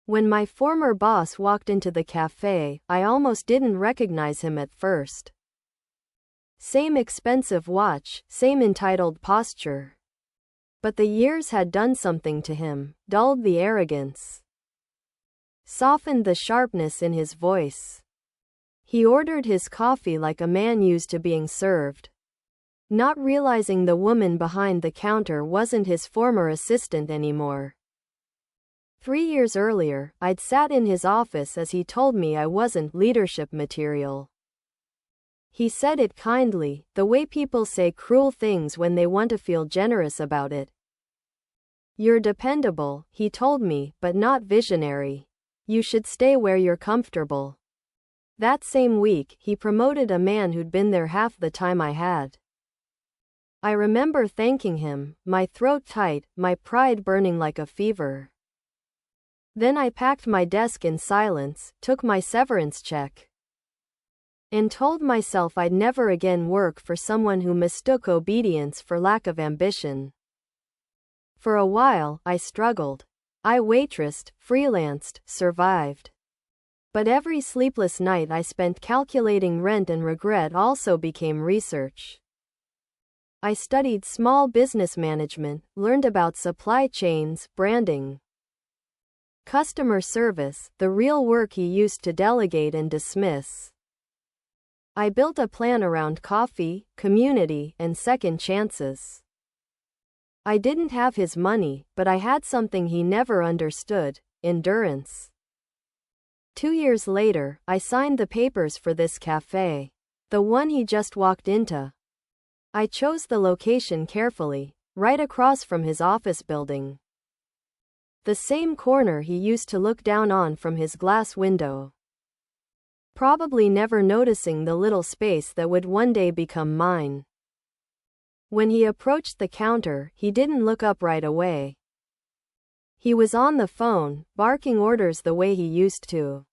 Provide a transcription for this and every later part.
When my former boss walked into the cafe, I almost didn't recognize him at first. Same expensive watch, same entitled posture. But the years had done something to him, dulled the arrogance, softened the sharpness in his voice. He ordered his coffee like a man used to being served, not realizing the woman behind the counter wasn't his former assistant anymore. 3 years earlier, I'd sat in his office as he told me I wasn't leadership material. He said it kindly, the way people say cruel things when they want to feel generous about it. You're dependable, he told me, but not visionary. You should stay where you're comfortable. That same week, he promoted a man who'd been there half the time I had. I remember thanking him, my throat tight, my pride burning like a fever. Then I packed my desk in silence, took my severance check, and told myself I'd never again work for someone who mistook obedience for lack of ambition. For a while, I struggled. I waitressed, freelanced, survived. But every sleepless night I spent calculating rent and regret also became research. I studied small business management, learned about supply chains, branding, customer service, the real work he used to delegate and dismiss. I built a plan around coffee, community, and second chances. I didn't have his money, but I had something he never understood: endurance. 2 years later, I signed the papers for this cafe, the one he just walked into. I chose the location carefully, right across from his office building, the same corner he used to look down on from his glass window, probably never noticing the little space that would one day become mine. When he approached the counter, he didn't look up right away. He was on the phone, barking orders the way he used to.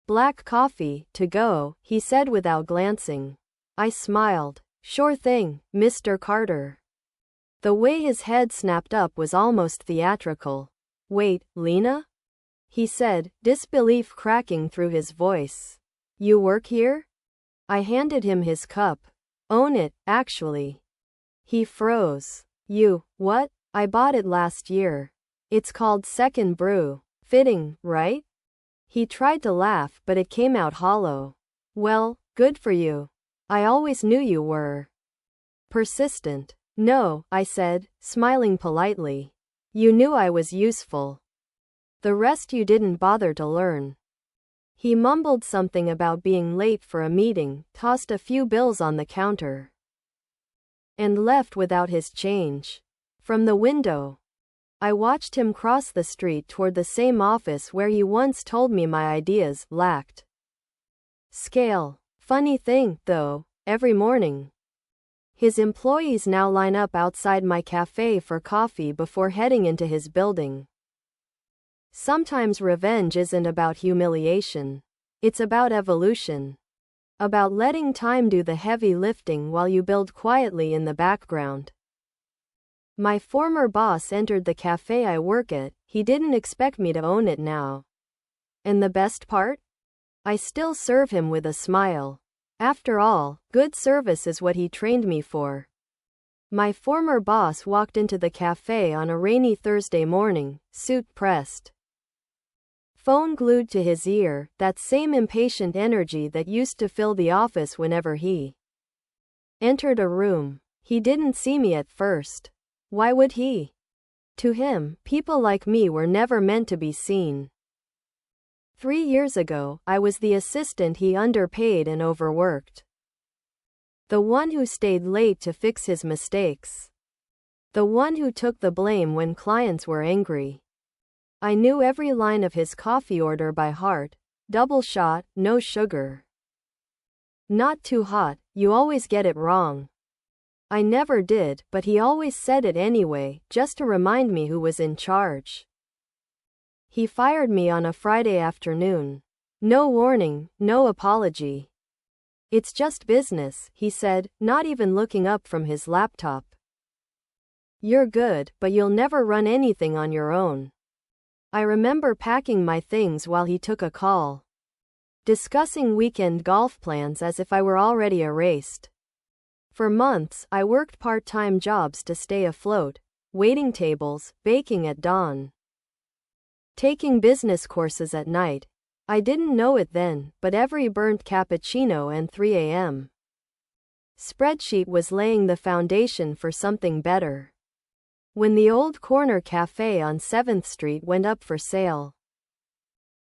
"Black coffee, to go," he said without glancing. I smiled. "Sure thing, Mr. Carter." The way his head snapped up was almost theatrical. "Wait, Lena?" he said, disbelief cracking through his voice. "You work here?" I handed him his cup. "Own it, actually." He froze. What? I bought it last year. It's called Second Brew. Fitting, right? He tried to laugh, but it came out hollow. "Well, good for you. I always knew you were persistent." "No," I said, smiling politely. "You knew I was useful. The rest you didn't bother to learn." He mumbled something about being late for a meeting, tossed a few bills on the counter, and left without his change. From the window, I watched him cross the street toward the same office where he once told me my ideas lacked scale. Funny thing, though, every morning, his employees now line up outside my cafe for coffee before heading into his building. Sometimes revenge isn't about humiliation. It's about evolution. About letting time do the heavy lifting while you build quietly in the background. My former boss entered the cafe I work at. He didn't expect me to own it now. And the best part? I still serve him with a smile. After all, good service is what he trained me for. My former boss walked into the cafe on a rainy Thursday morning, suit pressed, phone glued to his ear, that same impatient energy that used to fill the office whenever he entered a room. He didn't see me at first. Why would he? To him, people like me were never meant to be seen. 3 years ago, I was the assistant he underpaid and overworked. The one who stayed late to fix his mistakes. The one who took the blame when clients were angry. I knew every line of his coffee order by heart. Double shot, no sugar. Not too hot, you always get it wrong. I never did, but he always said it anyway, just to remind me who was in charge. He fired me on a Friday afternoon. No warning, no apology. "It's just business," he said, not even looking up from his laptop. "You're good, but you'll never run anything on your own." I remember packing my things while he took a call, discussing weekend golf plans as if I were already erased. For months, I worked part-time jobs to stay afloat, waiting tables, baking at dawn, taking business courses at night. I didn't know it then, but every burnt cappuccino and 3 a.m. spreadsheet was laying the foundation for something better. When the old corner cafe on 7th Street went up for sale,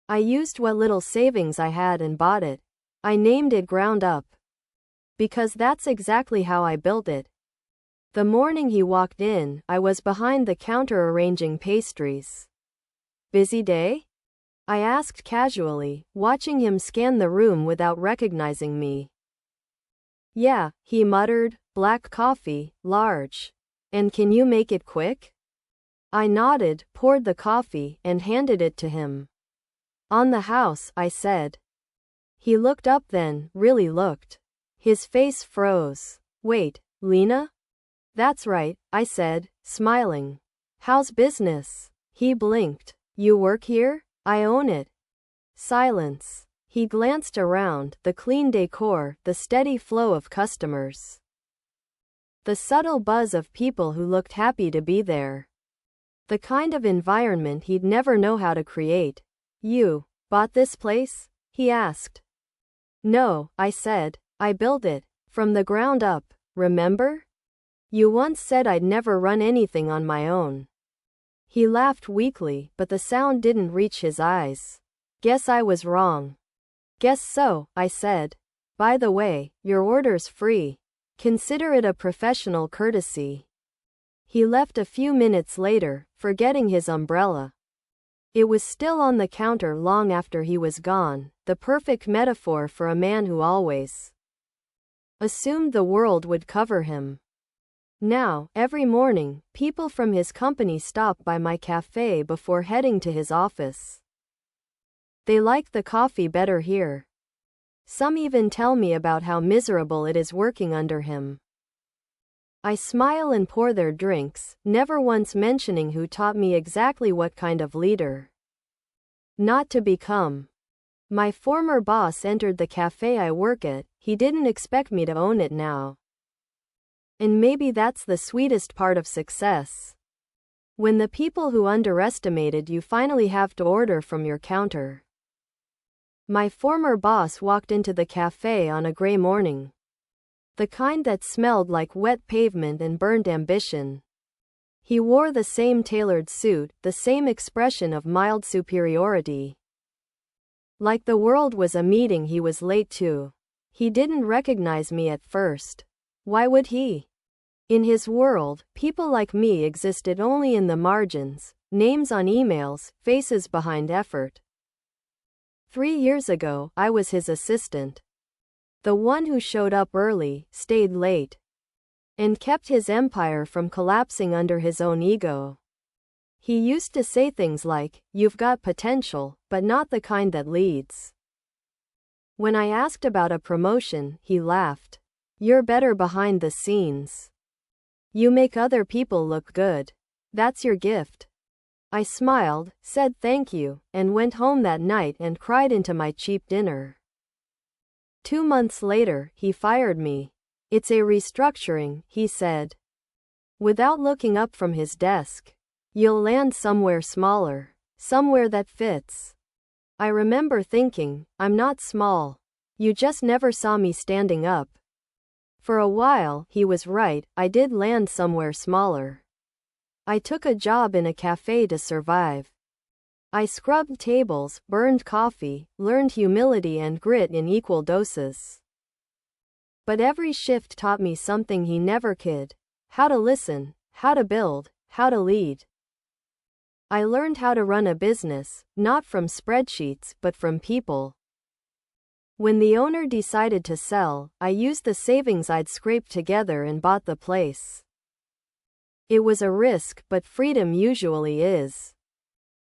I used what little savings I had and bought it. I named it Ground Up, because that's exactly how I built it. The morning he walked in, I was behind the counter arranging pastries. Busy day? I asked casually, watching him scan the room without recognizing me. Yeah, he muttered, black coffee, large. And can you make it quick? I nodded, poured the coffee, and handed it to him. On the house, I said. He looked up then, really looked. His face froze. Wait, Lena? That's right, I said, smiling. How's business? He blinked. You work here? I own it. Silence. He glanced around, the clean decor, the steady flow of customers, the subtle buzz of people who looked happy to be there. The kind of environment he'd never know how to create. You bought this place? He asked. No, I said. I built it. From the ground up, remember? You once said I'd never run anything on my own. He laughed weakly, but the sound didn't reach his eyes. Guess I was wrong. Guess so, I said. By the way, your order's free. Consider it a professional courtesy. He left a few minutes later, forgetting his umbrella. It was still on the counter long after he was gone, the perfect metaphor for a man who always assumed the world would cover him. Now, every morning, people from his company stop by my cafe before heading to his office. They like the coffee better here. Some even tell me about how miserable it is working under him. I smile and pour their drinks, never once mentioning who taught me exactly what kind of leader not to become. My former boss entered the cafe I work at. He didn't expect me to own it now. And maybe that's the sweetest part of success. When the people who underestimated you finally have to order from your counter. My former boss walked into the cafe on a gray morning. The kind that smelled like wet pavement and burnt ambition. He wore the same tailored suit, the same expression of mild superiority. Like the world was a meeting he was late to. He didn't recognize me at first. Why would he? In his world, people like me existed only in the margins, names on emails, faces behind effort. 3 years ago, I was his assistant. The one who showed up early, stayed late, and kept his empire from collapsing under his own ego. He used to say things like, "You've got potential, but not the kind that leads." When I asked about a promotion, he laughed. "You're better behind the scenes. You make other people look good. That's your gift." I smiled, said thank you, and went home that night and cried into my cheap dinner. 2 months later, he fired me. "It's a restructuring," he said, without looking up from his desk. "You'll land somewhere smaller. Somewhere that fits." I remember thinking, I'm not small. You just never saw me standing up. For a while, he was right, I did land somewhere smaller. I took a job in a cafe to survive. I scrubbed tables, burned coffee, learned humility and grit in equal doses. But every shift taught me something he never could. How to listen, how to build, how to lead. I learned how to run a business, not from spreadsheets, but from people. When the owner decided to sell, I used the savings I'd scraped together and bought the place. It was a risk, but freedom usually is.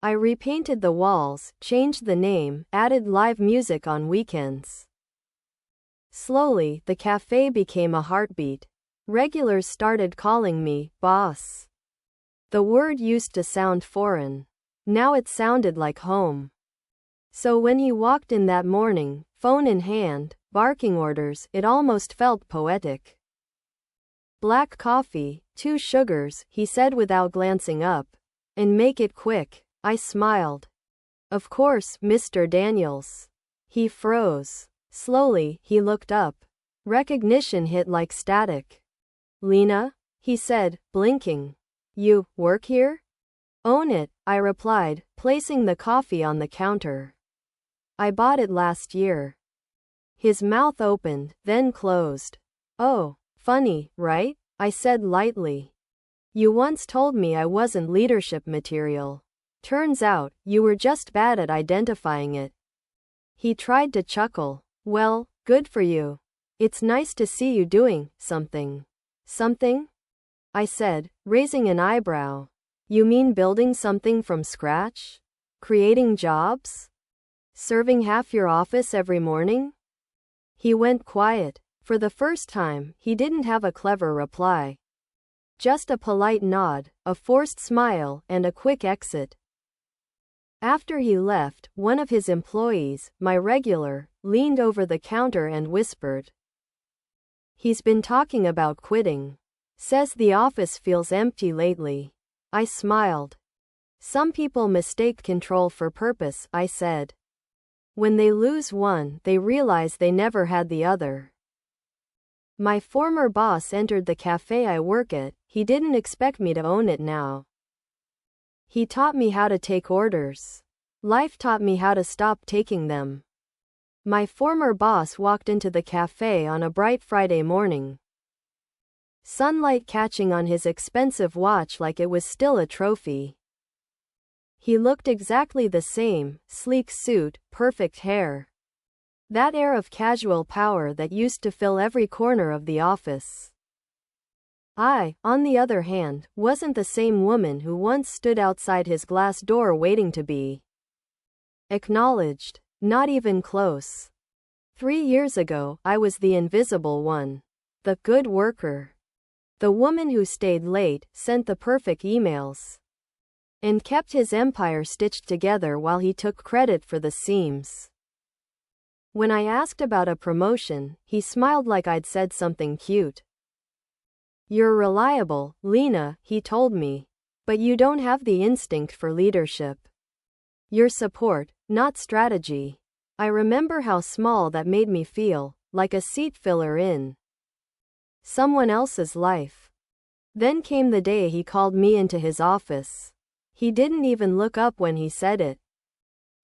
I repainted the walls, changed the name, added live music on weekends. Slowly, the cafe became a heartbeat. Regulars started calling me boss. The word used to sound foreign. Now it sounded like home. So when he walked in that morning, phone in hand, barking orders, it almost felt poetic. Black coffee, 2 sugars, he said without glancing up. And make it quick. I smiled. Of course, Mr. Daniels. He froze. Slowly, he looked up. Recognition hit like static. Lena? He said, blinking. You work here? Own it, I replied, placing the coffee on the counter. I bought it last year. His mouth opened, then closed. Oh, funny, right? I said lightly. You once told me I wasn't leadership material. Turns out, you were just bad at identifying it. He tried to chuckle. Well, good for you. It's nice to see you doing something. Something? I said, raising an eyebrow. You mean building something from scratch? Creating jobs? Serving half your office every morning? He went quiet. For the first time, he didn't have a clever reply. Just a polite nod, a forced smile, and a quick exit. After he left, one of his employees, my regular, leaned over the counter and whispered. He's been talking about quitting. Says the office feels empty lately. I smiled. Some people mistake control for purpose, I said. When they lose one, they realize they never had the other. My former boss entered the cafe I work at. He didn't expect me to own it now. He taught me how to take orders. Life taught me how to stop taking them. My former boss walked into the cafe on a bright Friday morning. Sunlight catching on his expensive watch like it was still a trophy. He looked exactly the same, sleek suit, perfect hair. That air of casual power that used to fill every corner of the office. I, on the other hand, wasn't the same woman who once stood outside his glass door waiting to be acknowledged. Not even close. 3 years ago, I was the invisible one. The good worker. The woman who stayed late, sent the perfect emails, and kept his empire stitched together while he took credit for the seams. When I asked about a promotion, he smiled like I'd said something cute. You're reliable, Lena, he told me. But you don't have the instinct for leadership. You're support, not strategy. I remember how small that made me feel, like a seat filler in someone else's life. Then came the day he called me into his office. He didn't even look up when he said it.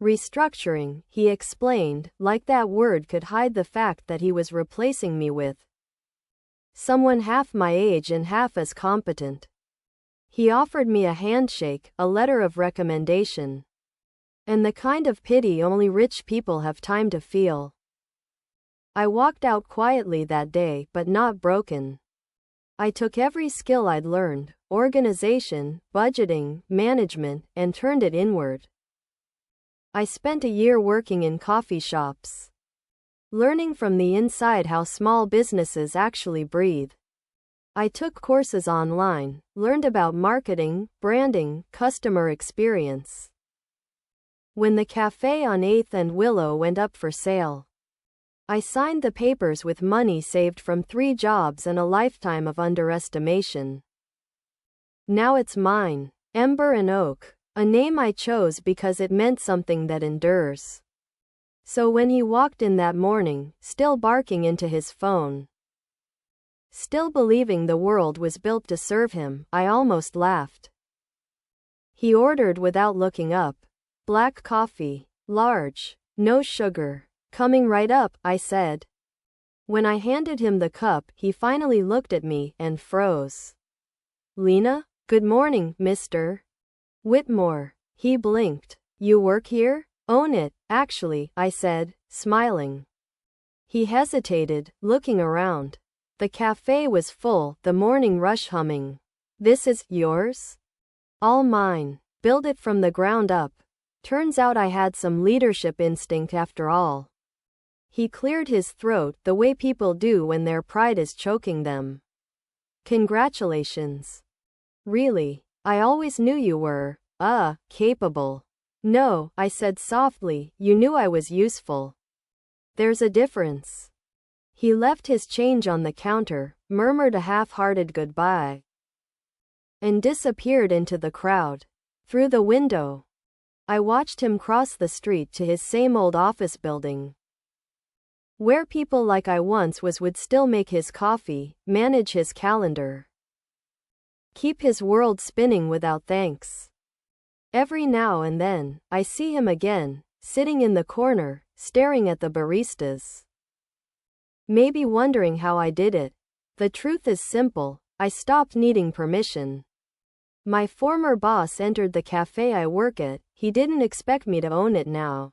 Restructuring, he explained, like that word could hide the fact that he was replacing me with someone half my age and half as competent. He offered me a handshake, a letter of recommendation, and the kind of pity only rich people have time to feel. I walked out quietly that day, but not broken. I took every skill I'd learned, organization, budgeting, management, and turned it inward. I spent a year working in coffee shops, learning from the inside how small businesses actually breathe. I took courses online, learned about marketing, branding, customer experience. When the cafe on 8th and Willow went up for sale, I signed the papers with money saved from 3 jobs and a lifetime of underestimation. Now it's mine. Ember and Oak, a name I chose because it meant something that endures. So when he walked in that morning, still barking into his phone, still believing the world was built to serve him, I almost laughed. He ordered without looking up. Black coffee. Large. No sugar. Coming right up, I said. When I handed him the cup, he finally looked at me and froze. Lena? Good morning, Mr. Whitmore. He blinked. You work here? Own it, actually, I said, smiling. He hesitated, looking around. The cafe was full, the morning rush humming. This is yours? All mine. Build it from the ground up. Turns out I had some leadership instinct after all. He cleared his throat, the way people do when their pride is choking them. Congratulations. Really, I always knew you were. Capable. No, I said softly, you knew I was useful. There's a difference. He left his change on the counter, murmured a half-hearted goodbye, and disappeared into the crowd. Through the window, I watched him cross the street to his same old office building, where people like I once was would still make his coffee, manage his calendar, keep his world spinning without thanks. Every now and then, I see him again, sitting in the corner, staring at the baristas. Maybe wondering how I did it. The truth is simple, I stopped needing permission. My former boss entered the cafe I work at, he didn't expect me to own it now.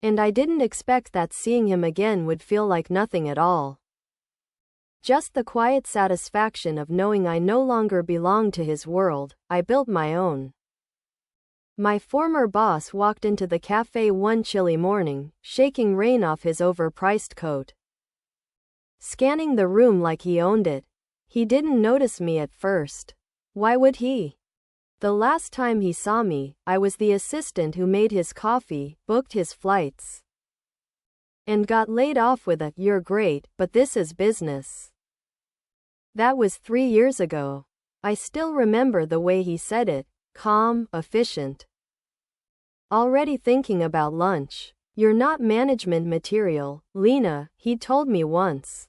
And I didn't expect that seeing him again would feel like nothing at all. Just the quiet satisfaction of knowing I no longer belonged to his world, I built my own. My former boss walked into the cafe one chilly morning, shaking rain off his overpriced coat, scanning the room like he owned it. He didn't notice me at first. Why would he? The last time he saw me, I was the assistant who made his coffee, booked his flights, and got laid off with a, "You're great, but this is business." That was 3 years ago. I still remember the way he said it, calm, efficient. Already thinking about lunch. "You're not management material, Lena," he told me once,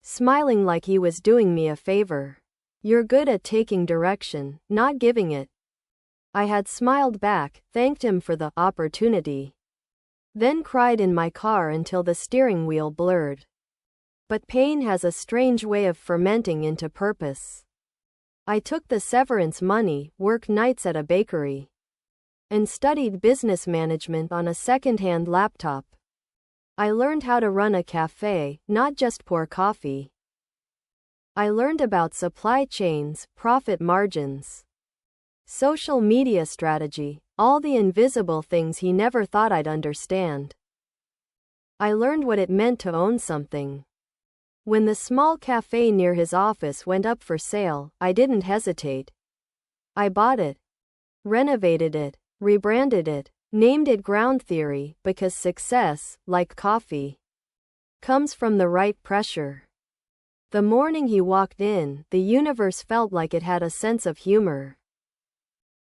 smiling like he was doing me a favor. "You're good at taking direction, not giving it." I had smiled back, thanked him for the opportunity, then cried in my car until the steering wheel blurred. But pain has a strange way of fermenting into purpose. I took the severance money, worked nights at a bakery, and studied business management on a second-hand laptop. I learned how to run a cafe, not just pour coffee. I learned about supply chains, profit margins, social media strategy, all the invisible things he never thought I'd understand. I learned what it meant to own something. When the small cafe near his office went up for sale, I didn't hesitate. I bought it, renovated it, rebranded it, named it Ground Theory, because success, like coffee, comes from the right pressure. The morning he walked in, the universe felt like it had a sense of humor.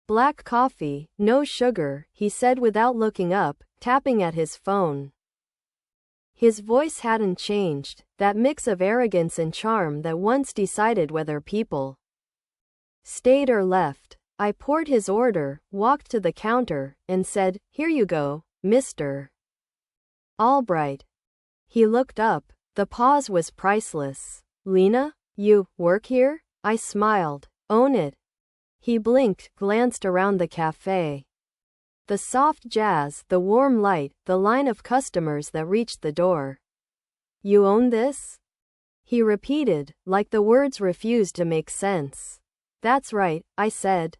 "Black coffee, no sugar," he said without looking up, tapping at his phone. His voice hadn't changed, that mix of arrogance and charm that once decided whether people stayed or left. I poured his order, walked to the counter, and said, "Here you go, Mr. Albright." He looked up. The pause was priceless. "Lena, you work here?" I smiled. "Own it." He blinked, glanced around the cafe. The soft jazz, the warm light, the line of customers that reached the door. "You own this?" he repeated, like the words refused to make sense. "That's right," I said.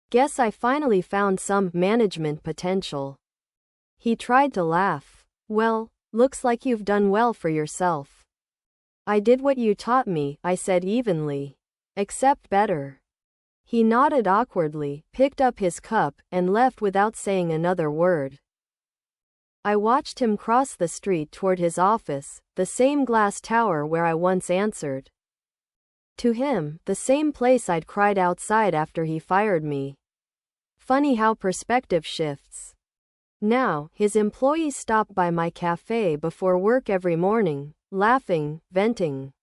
"Guess I finally found some management potential." He tried to laugh. "Well, looks like you've done well for yourself." "I did what you taught me," I said evenly. "Except better." He nodded awkwardly, picked up his cup, and left without saying another word. I watched him cross the street toward his office, the same glass tower where I once answered to him, the same place I'd cried outside after he fired me. Funny how perspective shifts. Now, his employees stop by my cafe before work every morning, laughing, venting,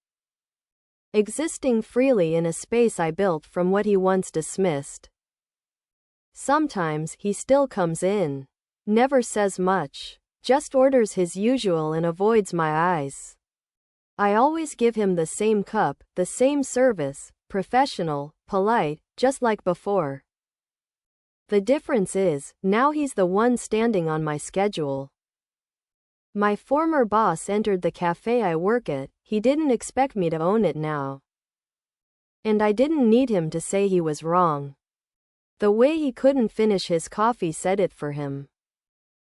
existing freely in a space I built from what he once dismissed. Sometimes, he still comes in. Never says much. Just orders his usual and avoids my eyes. I always give him the same cup, the same service, professional, polite, just like before. The difference is, now he's the one standing on my schedule. My former boss entered the cafe I work at. He didn't expect me to own it now. And I didn't need him to say he was wrong. The way he couldn't finish his coffee said it for him.